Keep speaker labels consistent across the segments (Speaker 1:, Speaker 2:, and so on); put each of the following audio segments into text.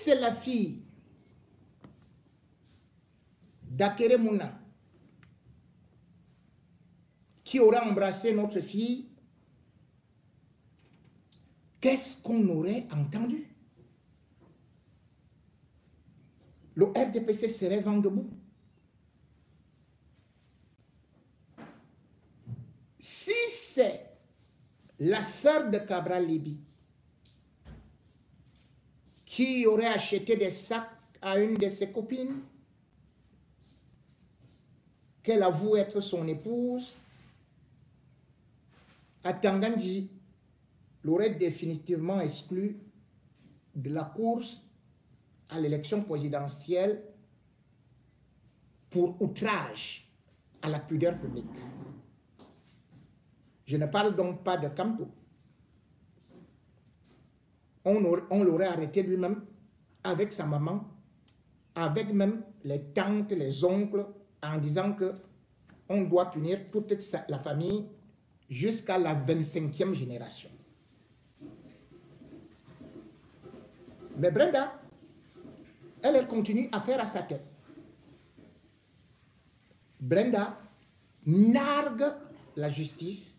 Speaker 1: c'est la fille d'Akere Mouna qui aura embrassé notre fille, qu'est-ce qu'on aurait entendu? Le RDPC serait vent debout. Si c'est la sœur de Cabral Libye qui aurait acheté des sacs à une de ses copines, qu'elle avoue être son épouse, Atangandji l'aurait définitivement exclu de la course à l'élection présidentielle pour outrage à la pudeur publique. Je ne parle donc pas de Kamto. On l'aurait arrêté lui-même, avec sa maman, avec même les tantes, les oncles, en disant que on doit punir toute la famille jusqu'à la 25e génération. Mais Brenda, elle continue à faire à sa tête. Brenda nargue la justice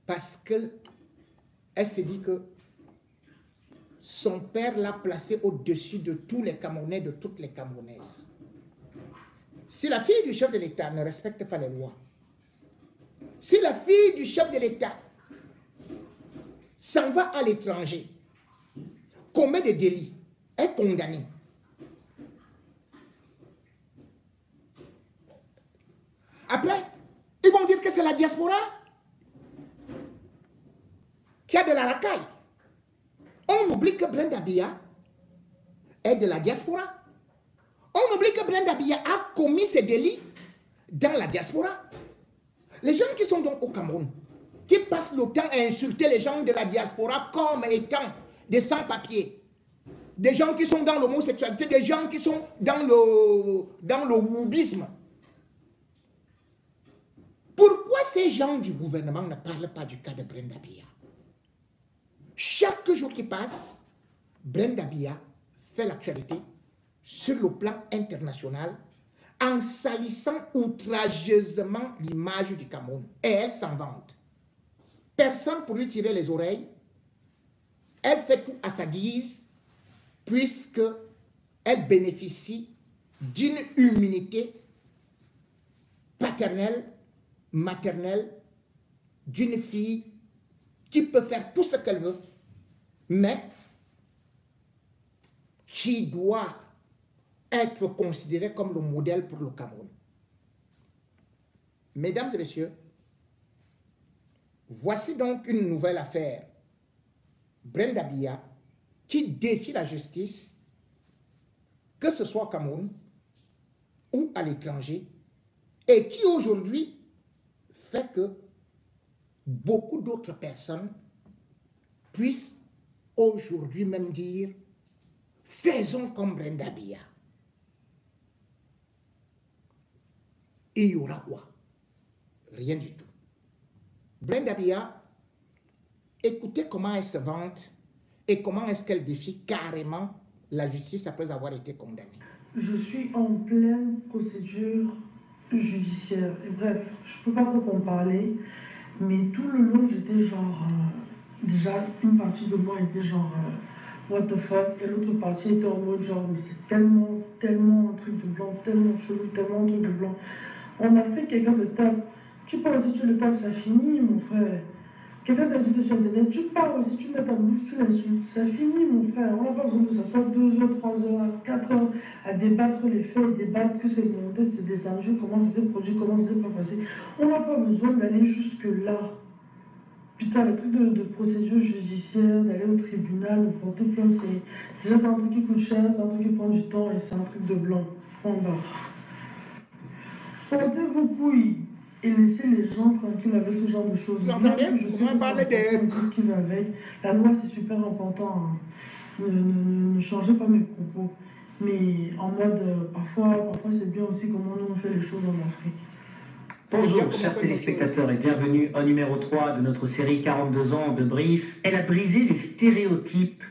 Speaker 1: parce qu'elle se dit que son père l'a placée au-dessus de tous les Camerounais, de toutes les Camerounaises. Si la fille du chef de l'État ne respecte pas les lois, si la fille du chef de l'État s'en va à l'étranger, commet des délits, est condamnée, après, ils vont dire que c'est la diaspora qui a de la racaille. On oublie que Brenda Biya est de la diaspora. On oublie que Brenda Biya a commis ses délits dans la diaspora. Les gens qui sont donc au Cameroun, qui passent le temps à insulter les gens de la diaspora comme étant des sans-papiers, des gens qui sont dans l'homosexualité, des gens qui sont dans le woubisme. Pourquoi ces gens du gouvernement ne parlent pas du cas de Brenda Biya? Chaque jour qui passe, Brenda Biya fait l'actualité sur le plan international en salissant outrageusement l'image du Cameroun. Et elle s'en vante. Personne pour lui tirer les oreilles. Elle fait tout à sa guise, puisque elle bénéficie d'une immunité paternelle, maternelle, d'une fille qui peut faire tout ce qu'elle veut, mais qui doit être considérée comme le modèle pour le Cameroun. Mesdames et messieurs, voici donc une nouvelle affaire. Brenda Biya qui défie la justice, que ce soit au Cameroun ou à l'étranger, et qui aujourd'hui fait que beaucoup d'autres personnes puissent aujourd'hui même dire « faisons comme Brenda Biya ». Il y aura quoi? Rien du tout. Brenda Biya, écoutez comment elle se vante et comment est-ce qu'elle défie carrément la justice après avoir été condamnée.
Speaker 2: Je suis en pleine procédure judiciaire. Et bref, je ne peux pas trop en parler, mais tout le long, j'étais genre... déjà, une partie de moi était genre... what the fuck? Et l'autre partie était en mode genre... mais c'est tellement, tellement un truc de blanc, tellement chelou, tellement un truc de blanc. On a fait quelqu'un de top. Tu parles aussi, tu le tapes, ça finit, mon frère. Quelqu'un t'insulte sur Internet, tu parles aussi, tu mets ta bouche, tu l'insultes, ça finit, mon frère. On n'a pas besoin de s'asseoir 2 heures, 3 heures, 4 heures à débattre les faits, débattre que c'est monté, c'est descendu, comment ça s'est produit, comment ça s'est pas passé. On n'a pas besoin d'aller jusque-là. Putain, le truc de procédure judiciaire, d'aller au tribunal, de porter plainte, c'est déjà un truc qui coûte cher, c'est un truc qui prend du temps et c'est un truc de blanc. Point barre. Portez vos couilles et laissez les gens tranquilles avec ce genre de choses.
Speaker 1: Vous entendez? Comment parler de...
Speaker 2: Tout ce qui va avec. La loi, c'est super important. Hein. Ne changez pas mes propos. Mais en mode, parfois c'est bien aussi comment nous on fait les choses en Afrique.
Speaker 3: Bonjour chers téléspectateurs et bienvenue au numéro 3 de notre série 42 ans de Brief. Elle a brisé les stéréotypes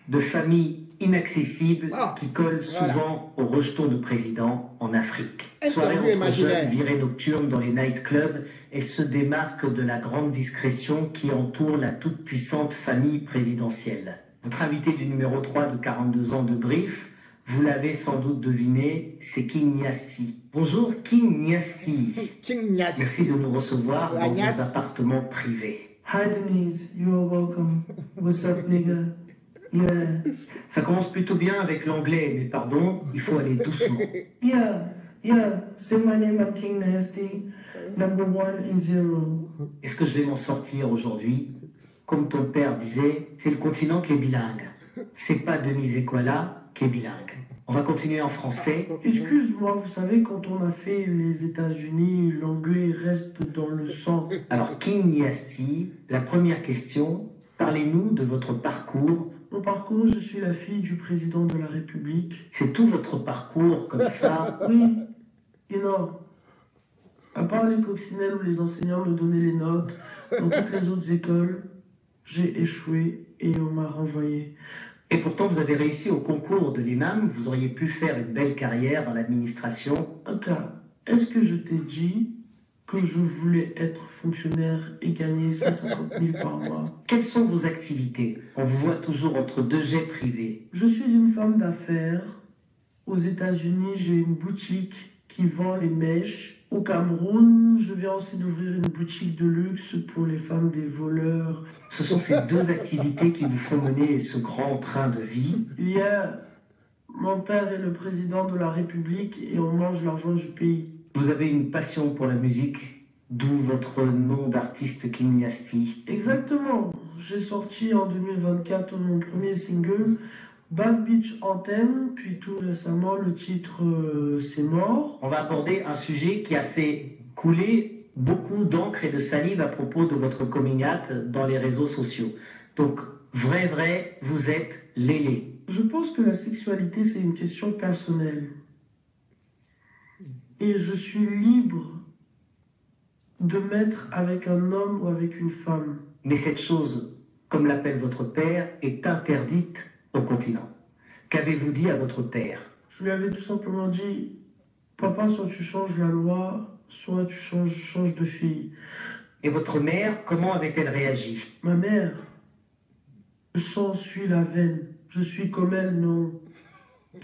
Speaker 3: de famille inaccessible qui colle
Speaker 1: Voilà.
Speaker 3: souvent au rejeton de président en Afrique. Soirée
Speaker 1: Interview
Speaker 3: entre jeunes,
Speaker 1: imaginaire.
Speaker 3: virée nocturne dans les nightclubs, elle se démarque de la grande discrétion qui entoure la toute-puissante famille présidentielle. Notre invité du numéro 3 de 42 ans de Brief, vous l'avez sans doute deviné, c'est King Niasty. Bonjour King Niasty.
Speaker 1: King Niasty.
Speaker 3: Merci de nous recevoir
Speaker 1: La
Speaker 3: dans vos
Speaker 1: Nias.
Speaker 3: appartements privés.
Speaker 2: Hi Denise, you are welcome. What's up, nigga? Yeah.
Speaker 3: Ça commence plutôt bien avec l'anglais, mais pardon, il faut aller doucement.
Speaker 2: Yeah. Say my name, I'm King Nasty, number 1 in 0.
Speaker 3: Est-ce que je vais m'en sortir aujourd'hui? Comme ton père disait, c'est le continent qui est bilingue. C'est pas Denise Equala qui est bilingue. On va continuer en français.
Speaker 2: Excuse-moi, vous savez, quand on a fait les États-Unis, l'anglais reste dans le sang.
Speaker 3: Alors, King Niasty, la première question, parlez-nous de votre parcours.
Speaker 2: Mon parcours, je suis la fille du président de la République.
Speaker 3: C'est tout votre parcours comme ça?
Speaker 2: Oui, et non. À part les coccinelles où les enseignants me donnaient les notes, dans toutes les autres écoles, j'ai échoué et on m'a renvoyé.
Speaker 3: Et pourtant, vous avez réussi au concours de l'INAM, vous auriez pu faire une belle carrière dans l'administration.
Speaker 2: Ok, est-ce que je t'ai dit que je voulais être fonctionnaire et gagner 150 000 par mois?
Speaker 3: Quelles sont vos activités? On vous voit toujours entre deux jets privés.
Speaker 2: Je suis une femme d'affaires. Aux États-Unis, j'ai une boutique qui vend les mèches. Au Cameroun, je viens aussi d'ouvrir une boutique de luxe pour les femmes des voleurs.
Speaker 3: Ce sont ces deux activités qui vous font mener ce grand train de vie.
Speaker 2: Hier, mon père est le président de la République et on mange l'argent du pays.
Speaker 3: Vous avez une passion pour la musique, d'où votre nom d'artiste King Niasty.
Speaker 2: Exactement. J'ai sorti en 2024 mon premier single, Bad Beach Anthem, puis tout récemment le titre C'est mort.
Speaker 3: On va aborder un sujet qui a fait couler beaucoup d'encre et de salive à propos de votre coming out dans les réseaux sociaux. Donc, vrai, vous êtes Lélé.
Speaker 2: Je pense que la sexualité, c'est une question personnelle. Et je suis libre de m'être avec un homme ou avec une femme.
Speaker 3: Mais cette chose, comme l'appelle votre père, est interdite au continent. Qu'avez-vous dit à votre père?
Speaker 2: Je lui avais tout simplement dit, papa, soit tu changes la loi, soit tu changes de fille.
Speaker 3: Et votre mère, comment avait-elle réagi?
Speaker 2: Ma mère, le sang suit la veine. Je suis comme elle, non.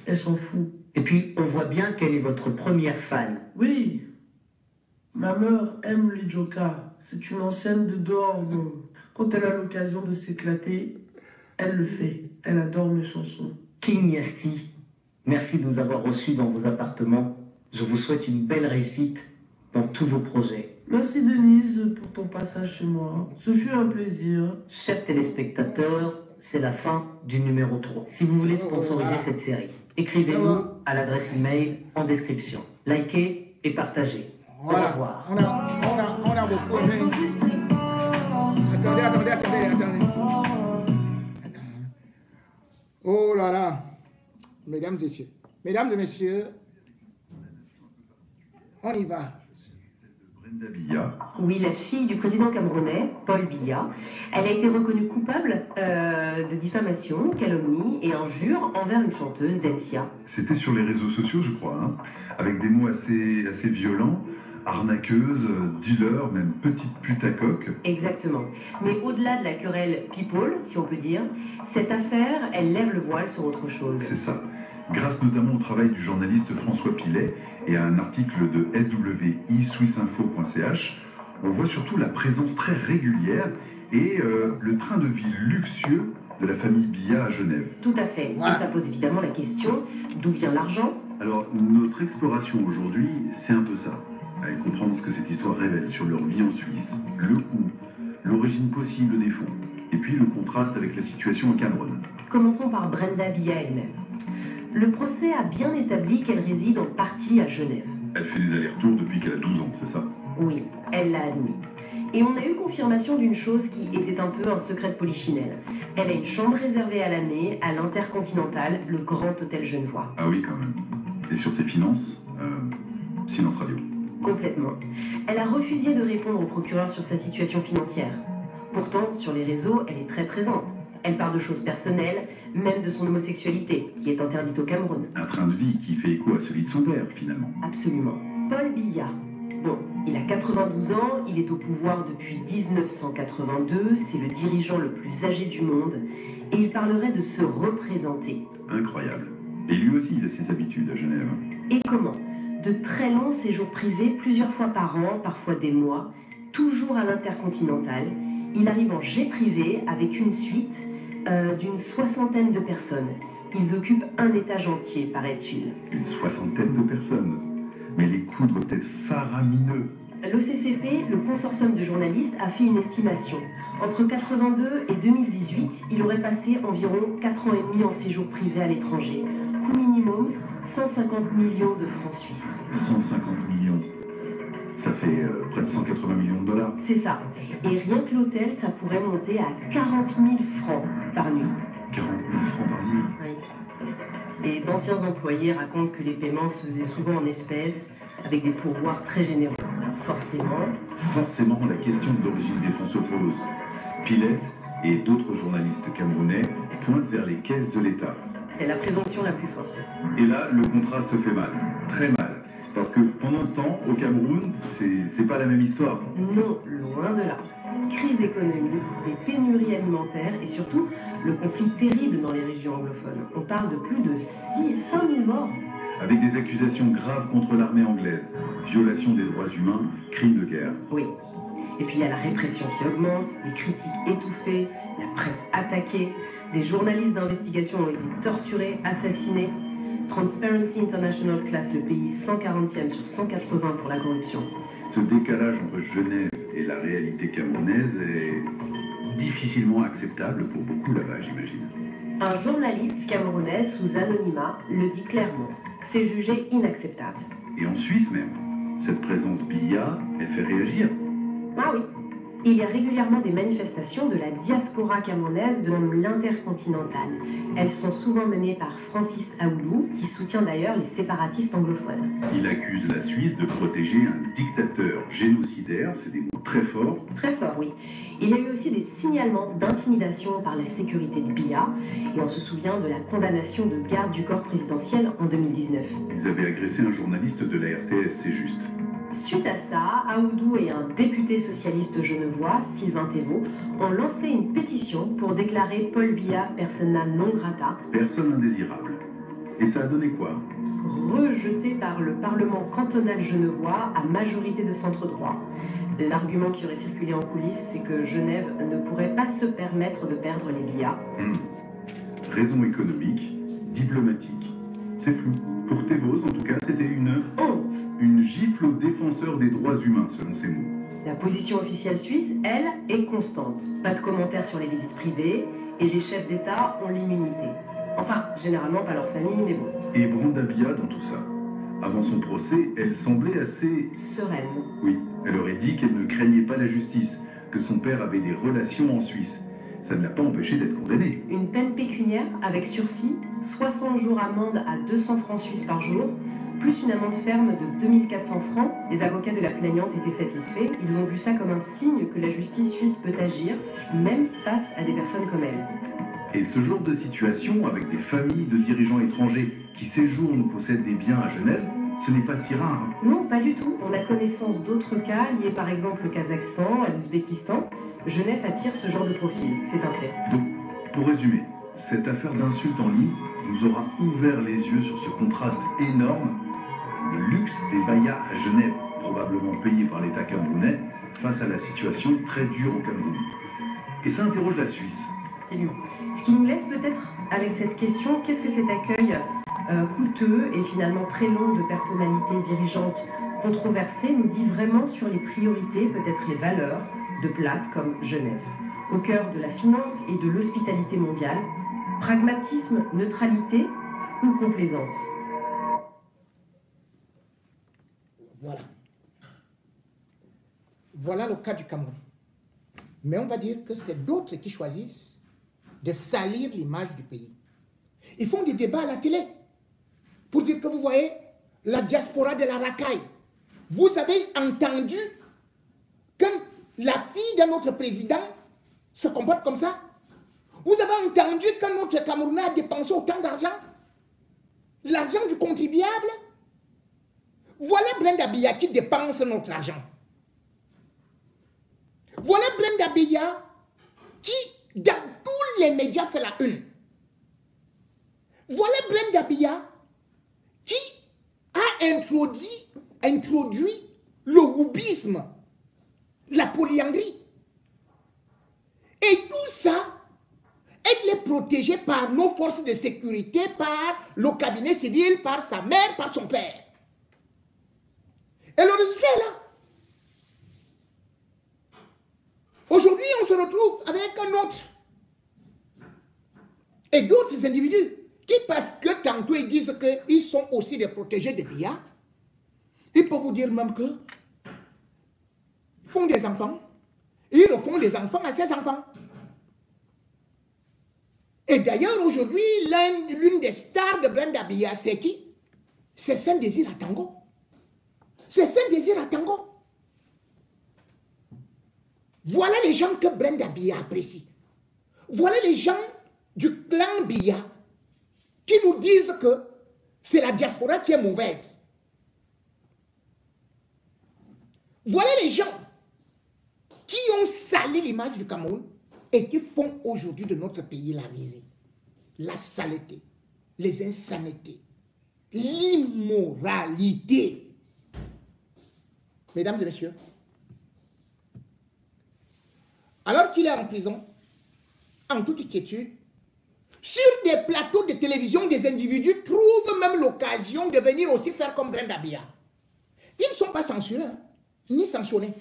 Speaker 2: Elle s'en fout.
Speaker 3: Et puis, on voit bien qu'elle est votre première fan.
Speaker 2: Oui, ma mère aime les jokas. C'est une ancienne de dehors. Quand elle a l'occasion de s'éclater, elle le fait. Elle adore mes chansons.
Speaker 3: King Niasty, merci de nous avoir reçus dans vos appartements. Je vous souhaite une belle réussite dans tous vos projets.
Speaker 2: Merci Denise pour ton passage chez moi. Ce fut un plaisir.
Speaker 3: Chers téléspectateurs, c'est la fin du numéro 3. Si vous voulez sponsoriser cette série, écrivez-nous à l'adresse email en description. Likez et partagez.
Speaker 1: Voilà.
Speaker 3: Au revoir.
Speaker 1: On a beaucoup aimé. Attendez. Oh là là. Mesdames et messieurs, on y va.
Speaker 4: Brenda Biya.
Speaker 5: Oui, la fille du président camerounais, Paul Biya. Elle a été reconnue coupable de diffamation, calomnie et injure envers une chanteuse, Densia.
Speaker 4: C'était sur les réseaux sociaux, je crois, hein, avec des mots assez violents, arnaqueuse, dealer, même petite pute à coque.
Speaker 5: Exactement. Mais au-delà de la querelle people, si on peut dire, cette affaire, elle lève le voile sur autre chose.
Speaker 4: C'est ça. Grâce notamment au travail du journaliste François Pilet et à un article de SWI swissinfo.ch, on voit surtout la présence très régulière et le train de vie luxueux de la famille Biya à Genève.
Speaker 5: Tout à fait.
Speaker 1: Voilà.
Speaker 5: Et ça pose évidemment la question, d'où vient l'argent?
Speaker 4: Alors, notre exploration aujourd'hui, c'est un peu ça. Avec comprendre ce que cette histoire révèle sur leur vie en Suisse, le coût, l'origine possible des fonds, et puis le contraste avec la situation au Cameroun.
Speaker 5: Commençons par Brenda Biya elle-même. Le procès a bien établi qu'elle réside en partie à Genève.
Speaker 4: Elle fait des allers-retours depuis qu'elle a 12 ans, c'est ça?
Speaker 5: Oui, elle l'a admis. Et on a eu confirmation d'une chose qui était un peu un secret de polichinelle. Elle a une chambre réservée à l'année à l'Intercontinental, le grand hôtel genevois.
Speaker 4: Ah oui, quand même. Et sur ses finances, silence radio.
Speaker 5: Complètement. Elle a refusé de répondre au procureur sur sa situation financière. Pourtant, sur les réseaux, elle est très présente. Elle parle de choses personnelles, même de son homosexualité, qui est interdite au Cameroun.
Speaker 4: Un train de vie qui fait écho à celui de son père, finalement.
Speaker 5: Absolument. Paul Biya. Bon, il a 92 ans, il est au pouvoir depuis 1982, c'est le dirigeant le plus âgé du monde, et il parlerait de se représenter.
Speaker 4: Incroyable. Et lui aussi, il a ses habitudes à Genève.
Speaker 5: Et comment? De très longs séjours privés, plusieurs fois par an, parfois des mois, toujours à l'Intercontinental. Il arrive en jet privé avec une suite d'une 60aine de personnes. Ils occupent un étage entier, paraît-il.
Speaker 4: Une 60aine de personnes. Mais les coûts doivent être faramineux.
Speaker 5: L'OCCP, le consortium de journalistes, a fait une estimation. Entre 82 et 2018, il aurait passé environ 4 ans et demi en séjour privé à l'étranger. Coût minimum, 150 millions de francs suisses.
Speaker 4: 150 millions. Ça fait près de 180 millions de dollars.
Speaker 5: C'est ça. Et rien que l'hôtel, ça pourrait monter à 40 000 francs par nuit.
Speaker 4: 40 000 francs par nuit.
Speaker 5: Oui. Et d'anciens employés racontent que les paiements se faisaient souvent en espèces, avec des pourboires très généreux.
Speaker 4: Forcément, la question de l'origine des fonds se pose. Pilette et d'autres journalistes camerounais pointent vers les caisses de l'État.
Speaker 5: C'est la présomption la plus forte.
Speaker 4: Et là, le contraste fait mal, très mal. Parce que pendant ce temps, au Cameroun, c'est pas la même histoire.
Speaker 5: Non, loin de là. Crise économique, des pénuries alimentaires et surtout le conflit terrible dans les régions anglophones. On parle de plus de 5 000 morts.
Speaker 4: Avec des accusations graves contre l'armée anglaise, violation des droits humains, crimes de guerre.
Speaker 5: Oui. Et puis il y a la répression qui augmente, les critiques étouffées, la presse attaquée, des journalistes d'investigation ont été torturés, assassinés. Transparency International classe le pays 140e sur 180 pour la corruption.
Speaker 4: Ce décalage entre Genève et la réalité camerounaise est difficilement acceptable pour beaucoup là-bas, j'imagine.
Speaker 5: Un journaliste camerounais sous anonymat le dit clairement. C'est jugé inacceptable.
Speaker 4: Et en Suisse même, cette présence Biya, elle fait réagir.
Speaker 5: Ah oui. Il y a régulièrement des manifestations de la diaspora camerounaise de l'Intercontinental. Elles sont souvent menées par Francis Aoulou, qui soutient d'ailleurs les séparatistes anglophones.
Speaker 4: Il accuse la Suisse de protéger un dictateur génocidaire, c'est des mots très forts.
Speaker 5: Très fort, oui. Il y a eu aussi des signalements d'intimidation par la sécurité de Biya, et on se souvient de la condamnation de garde du corps présidentiel en 2019.
Speaker 4: Ils avaient agressé un journaliste de la RTS, c'est juste.
Speaker 5: Suite à ça, Aoudou et un député socialiste genevois, Sylvain Thévaux, ont lancé une pétition pour déclarer Paul Biya persona non grata.
Speaker 4: Personne indésirable. Et ça a donné quoi?
Speaker 5: Rejeté par le Parlement cantonal genevois à majorité de centre droit. L'argument qui aurait circulé en coulisses, c'est que Genève ne pourrait pas se permettre de perdre les Biya.
Speaker 4: Raison économique, diplomatique. C'est flou. Pour Thévaux, en tout cas, c'était une
Speaker 5: honte.
Speaker 4: Une gifle aux défenseurs des droits humains, selon ses mots.
Speaker 5: La position officielle suisse, elle, est constante. Pas de commentaires sur les visites privées, et les chefs d'État ont l'immunité. Enfin, généralement pas leur famille, mais bon.
Speaker 4: Et Brenda Biya dans tout ça. Avant son procès, elle semblait assez...
Speaker 5: sereine.
Speaker 4: Oui, elle aurait dit qu'elle ne craignait pas la justice, que son père avait des relations en Suisse. Ça ne l'a pas empêché d'être condamnée.
Speaker 5: Une peine pécuniaire avec sursis, 60 jours amende à 200 francs suisses par jour, plus une amende ferme de 2400 francs. Les avocats de la plaignante étaient satisfaits. Ils ont vu ça comme un signe que la justice suisse peut agir, même face à des personnes comme elle.
Speaker 4: Et ce genre de situation, avec des familles de dirigeants étrangers qui séjournent ou possèdent des biens à Genève, ce n'est pas si rare.
Speaker 5: Non, pas du tout. On a connaissance d'autres cas liés par exemple au Kazakhstan, à l'Ouzbékistan. Genève attire ce genre de profil, c'est un fait.
Speaker 4: Donc, pour résumer, cette affaire d'insulte en ligne nous aura ouvert les yeux sur ce contraste énorme, le luxe des bayas à Genève, probablement payé par l'État camerounais, face à la situation très dure au Cameroun. Et ça interroge la Suisse.
Speaker 5: Absolument. Ce qui nous laisse peut-être avec cette question, qu'est-ce que cet accueil coûteux et finalement très long de personnalités dirigeantes controversées nous dit vraiment sur les priorités, peut-être les valeurs de places comme Genève. Au cœur de la finance et de l'hospitalité mondiale, pragmatisme, neutralité ou complaisance?
Speaker 1: Voilà. Voilà le cas du Cameroun. Mais on va dire que c'est d'autres qui choisissent de salir l'image du pays. Ils font des débats à la télé pour dire que vous voyez la diaspora de la racaille. Vous avez entendu que la fille de notre président se comporte comme ça? Vous avez entendu que notre Camerounais a dépensé autant d'argent? L'argent du contribuable? Voilà Brenda Biya qui dépense notre argent. Voilà Brenda Biya qui, dans tous les médias, fait la une. Voilà Brenda Biya qui a introduit le wubisme, la polyandrie. Et tout ça, elle est protégée par nos forces de sécurité, par le cabinet civil, par sa mère, par son père. Et le résultat est là. Aujourd'hui, on se retrouve avec un autre et d'autres individus qui, parce que tantôt ils disent qu'ils sont aussi des protégés de Biya, ils peuvent vous dire même que font des enfants, ils refont des enfants à ces enfants. Et d'ailleurs, aujourd'hui, l'une des stars de Brenda Biya, c'est qui? C'est Saint-Désir Atango. C'est Saint-Désir Atango. Voilà les gens que Brenda Biya apprécie. Voilà les gens du clan Biya qui nous disent que c'est la diaspora qui est mauvaise. Voilà les gens qui ont sali l'image du Cameroun et qui font aujourd'hui de notre pays la risée, la saleté, les insanités, l'immoralité. Mesdames et messieurs, alors qu'il est en prison, en toute inquiétude, sur des plateaux de télévision, des individus trouvent même l'occasion de venir aussi faire comme Brenda Biya. Ils ne sont pas censurés, hein, ni sanctionnés.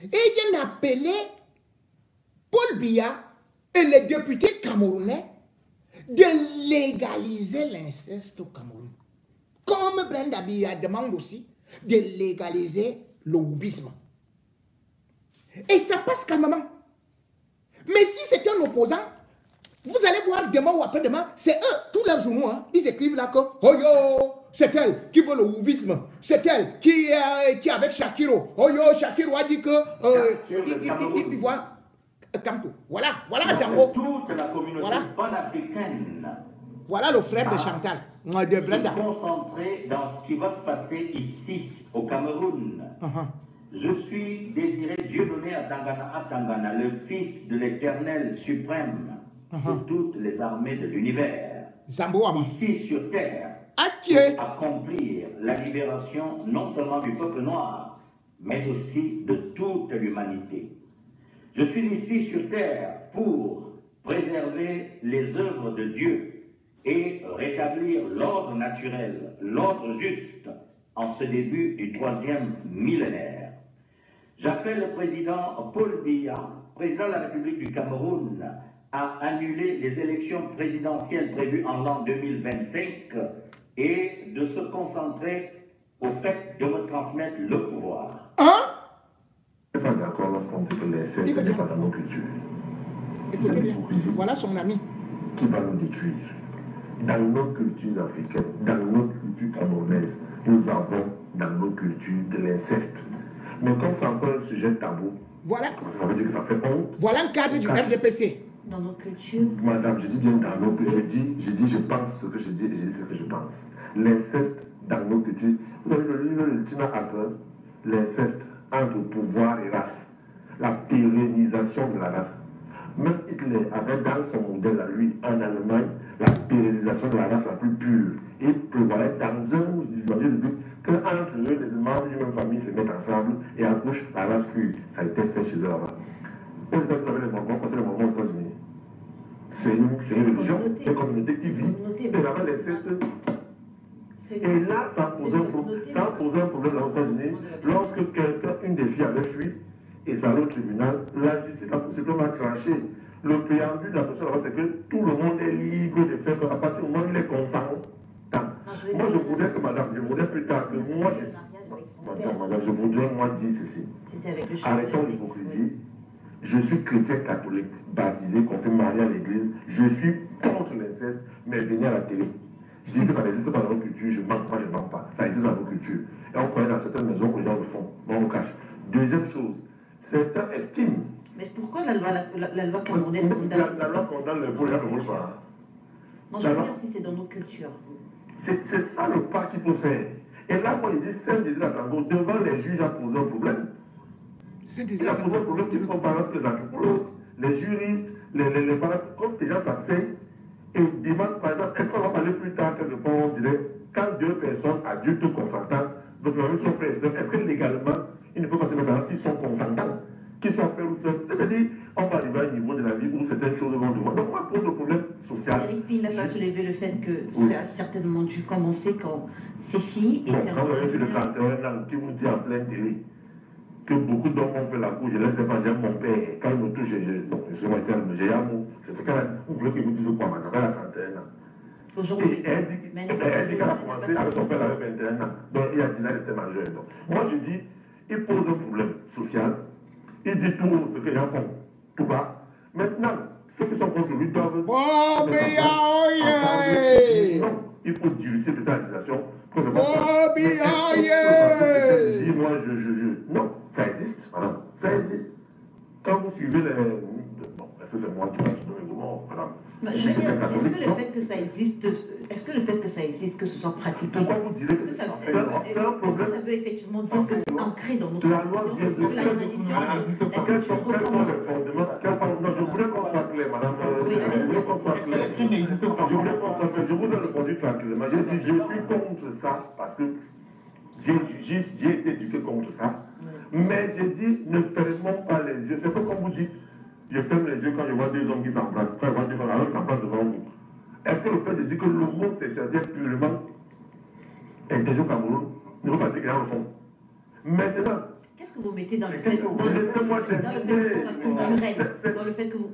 Speaker 1: Et ils viennent appeler Paul Biya et les députés camerounais de légaliser l'inceste au Cameroun. Comme Brenda Biya demande aussi de légaliser le wubisme. Et ça passe calmement. Mais si c'est un opposant, vous allez voir demain ou après-demain, c'est eux, tous leurs journaux, hein, ils écrivent là que « Oh yo, c'est elle qui veut le wubisme, c'est elle qui est avec Shakiro. Oh yo, Shakiro a dit que... il voit... Voilà, voilà Tango.
Speaker 6: Toute la communauté panafricaine.
Speaker 1: Voilà le frère de Chantal, de Brenda.
Speaker 6: Se concentrer dans ce qui va se passer ici, au Cameroun. Je suis désiré Dieu donné à Tangana, le fils de l'Éternel suprême pour toutes les armées de l'univers. Ici sur terre, pour accomplir la libération non seulement du peuple noir, mais aussi de toute l'humanité. Je suis ici sur terre pour préserver les œuvres de Dieu et rétablir l'ordre naturel, l'ordre juste, en ce début du 3e millénaire. J'appelle le président Paul Biya, président de la République du Cameroun, à annuler les élections présidentielles prévues en l'an 2025 et de se concentrer au fait de me transmettre le pouvoir.
Speaker 7: Je ne suis pas d'accord lorsqu'on dit que les fêtes n'est pas dans nos cultures.
Speaker 1: Écoutez bien, voilà son ami.
Speaker 7: Qui va nous détruire. Dans nos cultures africaines, dans notre culture camerounaise, nous avons dans nos cultures de l'inceste. Mais comme c'est encore un sujet tabou,
Speaker 1: voilà.
Speaker 7: Ça veut dire que ça fait honte.
Speaker 1: Voilà un cadre du RDPC.
Speaker 5: Dans nos cultures.
Speaker 7: Madame, je dis bien dans nos cultures. Je pense ce que je dis et je dis ce que je pense. L'inceste dans nos cultures. Vous avez le livre de Tina Hacker, l'inceste entre pouvoir et race. La pérennisation de la race. Même Hitler avait dans son modèle à lui, en Allemagne, la pérennisation de la race la plus pure. Il prévoyait dans un but qu'entre eux, les membres d'une même famille se mettent ensemble et accouchent la race pure. Ça a été fait chez eux là-bas. Aux États-Unis, vous savez les Mormons, on sait les Mormons aux États-Unis. C'est une religion, une communauté qui vit. Et là-bas, l'inceste. Et là, ça pose un problème aux États-Unis. Lorsque quelqu'un, une des filles avait fui, et ça allait au tribunal, la justice a possiblement tranché. Le préambule de la question là-bas, c'est que tout le monde est libre de faire à partir du moment où il est consentant. Moi, je voudrais que, madame, je voudrais plus tard que moi, madame, je voudrais moi dire ceci. Arrêtons l'hypocrisie. Je suis chrétien catholique, baptisé, confirmé, marié à l'église. Je suis contre l'inceste, mais venez à la télé. Dire que ça n'existe pas dans nos cultures, je ne manque pas, je ne manque pas. Ça existe dans nos cultures. Et on connaît dans certaines maisons que les gens le font. Mais on le cache. Deuxième chose, certains estiment
Speaker 8: Mais pourquoi la loi camerounaise condamne?
Speaker 7: La loi condamne le vol, les gens ne volent pas.
Speaker 8: Non, je veux dire si c'est dans nos cultures.
Speaker 7: C'est ça le pas qu'il faut faire. Et là, moi, je dis, Saint-Désir Atango, devant les juges, a posé un problème. Il a posé un problème qui sont par exemple les anthropologues, les juristes, les parents, comme les gens s'asseyent et demandent, par exemple, est-ce qu'on va parler plus tard quelque part, on dirait, quand deux personnes adultes consentants, donc sont frères et sœurs, est-ce que légalement, ils ne peuvent pas se mettre s'ils sont consentants, qu'ils soient frères ou sœurs? C'est-à-dire, on va arriver à un niveau de la vie où certaines choses vont devoir. Donc, moi, pour le problème social.
Speaker 8: Eric Pille n'a pas soulevé le fait que ça a certainement dû commencer quand ces filles étaient.
Speaker 7: Quand vous avez vu le 31 ans qui vous dit en pleine télé que beaucoup d'hommes ont fait la cour, je ne sais pas, j'aime mon père, quand il me touche, donc je suis moi, j'ai un mot. C'est ce qu'elle vous voulez que vous disiez quoi maintenant? Elle a 31 ans.
Speaker 8: Aujourd'hui.
Speaker 7: Et elle dit qu'elle a commencé avec son père, avec 21 ans. Donc il a dit qu'elle était majeure. Donc, moi je dis, il pose un problème social, il dit tout ce que les gens font, tout bas. Maintenant, ceux qui sont contre lui doivent.
Speaker 1: Oh, mais
Speaker 7: non, il faut durcir l'utilisation.
Speaker 1: Oh,
Speaker 7: moi, non, ça existe, madame, ça existe. Quand vous suivez les. Bon, est-ce que c'est moi qui vais donner le mot, madame?
Speaker 8: Je veux dire, est-ce que le fait que ça existe, que ce soit pratiqué,
Speaker 7: pourquoi vous direz que c'est un problème?
Speaker 8: Ça veut effectivement dire que c'est ancré dans notre
Speaker 7: la loi vient de la tradition. Quels sont les fondements? Non, je voulais qu'on soit clair, madame. Je voulais qu'on soit clair. Je vous ai répondu tranquillement. J'ai dit, je suis contre ça parce que j'ai été éduqué contre ça. Mais j'ai dit, ne fermons pas les yeux. C'est pas comme vous dites. Je ferme les yeux quand je vois deux hommes qui s'embrassent. Quand je vois deux femmes qui s'embrassent devant vous. Est-ce que le fait de dire que l'homosexualité est purement interdit au Cameroun ne veut pas dire qu'il y a un fond? Maintenant,
Speaker 8: qu'est-ce que vous mettez dans le fait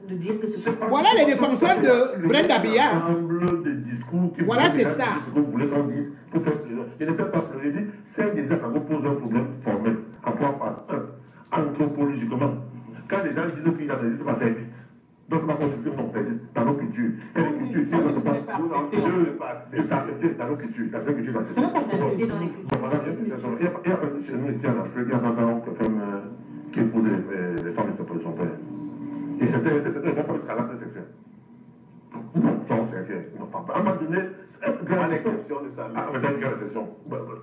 Speaker 8: de dire que ce soit...
Speaker 1: Voilà les défenseurs de Brenda Biya. Voilà c'est ça.
Speaker 7: Ce que vous voulez qu'on dise pour faire plaisir. Je ne peux pas pleurer. Je dis, c'est des actes qui posent un problème formel. En trois phases. Un, anthropologiquement. Quand les gens disent qu'il n'existe pas, ça existe. Donc, on dit que non, ça existe dans nos cultures. Et les cultures ici, on ne peut pas s'accepter dans nos cultures. La seule culture, ça s'accepte. Il y a chez nous ici en Afrique, il y a quelqu'un qui épousait les femmes de son père. Et c'était pas le scandale sexuel. Non, c'est non, pas. À un moment donné, c'est une grande exception de ça. Ah, mais une grande exception.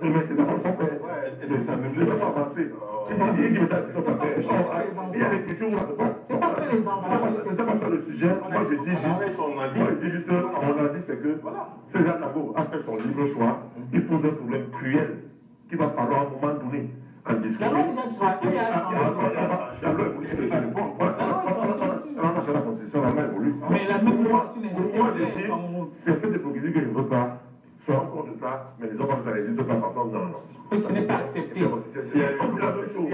Speaker 7: Mais c'est dans son père. Je ne sais pas avancer. Il me dit sur son père. Il y a des cultures où ça se passe. C'était pas ça le sujet. Moi, je dis juste, on a dit, c'est que César Tango a fait son libre choix. Il pose un problème cruel qui va falloir à un moment donné en discuter. La constitution, la loi évolue. Mais la même loi, moi, je dis, c'est cette hypocrisie que je ne veux pas. Soyons contre ça, mais les enfants, ça n'existe pas ensemble. Non, non.
Speaker 9: Oui, ce n'est pas accepté.
Speaker 7: S'il y a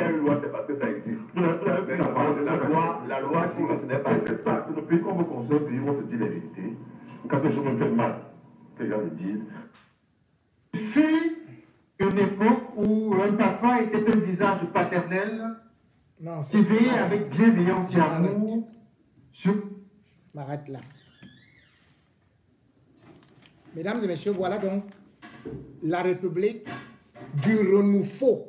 Speaker 7: une loi, c'est parce que ça existe. La loi dit que ce n'est pas. C'est ça, c'est le pays qu'on veut construire, un pays où on se dit la vérité. Quand quelque chose me fait mal, que les gens le disent.
Speaker 9: Il fut une époque où un papa était un visage paternel qui veillait avec bienveillance et amour.
Speaker 1: M'arrête là. Mesdames et messieurs, voilà donc la République du renouveau.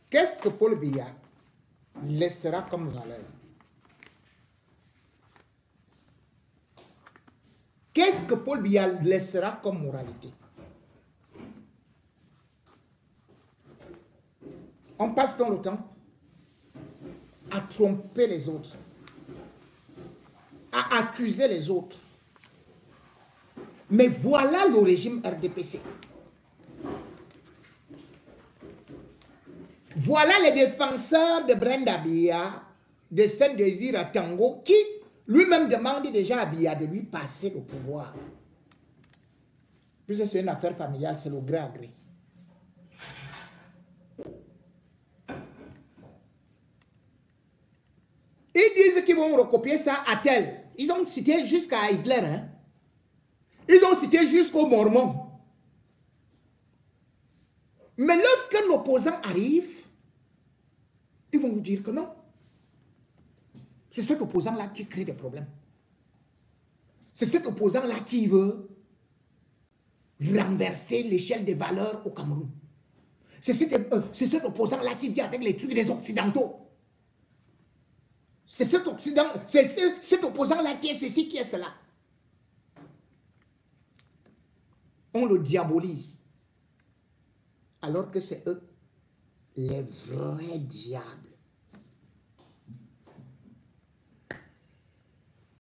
Speaker 1: Qu'est-ce que Paul Biya laissera comme valeur? Qu'est-ce que Paul Biya laissera comme moralité? On passe dans le temps à tromper les autres, à accuser les autres. Mais voilà le régime RDPC. Voilà les défenseurs de Brenda Biya, de Saint-Désir Atango, qui lui-même demande déjà à Biya de lui passer le pouvoir. Puisque c'est une affaire familiale, c'est le gré à gré. Ils disent qu'ils vont recopier ça à tel. Ils ont cité jusqu'à Hitler. Hein? Ils ont cité jusqu'aux Mormons. Mais lorsqu'un opposant arrive, ils vont vous dire que non. C'est cet opposant-là qui crée des problèmes. C'est cet opposant-là qui veut renverser l'échelle des valeurs au Cameroun. C'est cet opposant-là qui vient avec les trucs des Occidentaux. C'est cet opposant-là qui est ceci, qui est cela. On le diabolise. Alors que c'est eux, les vrais diables.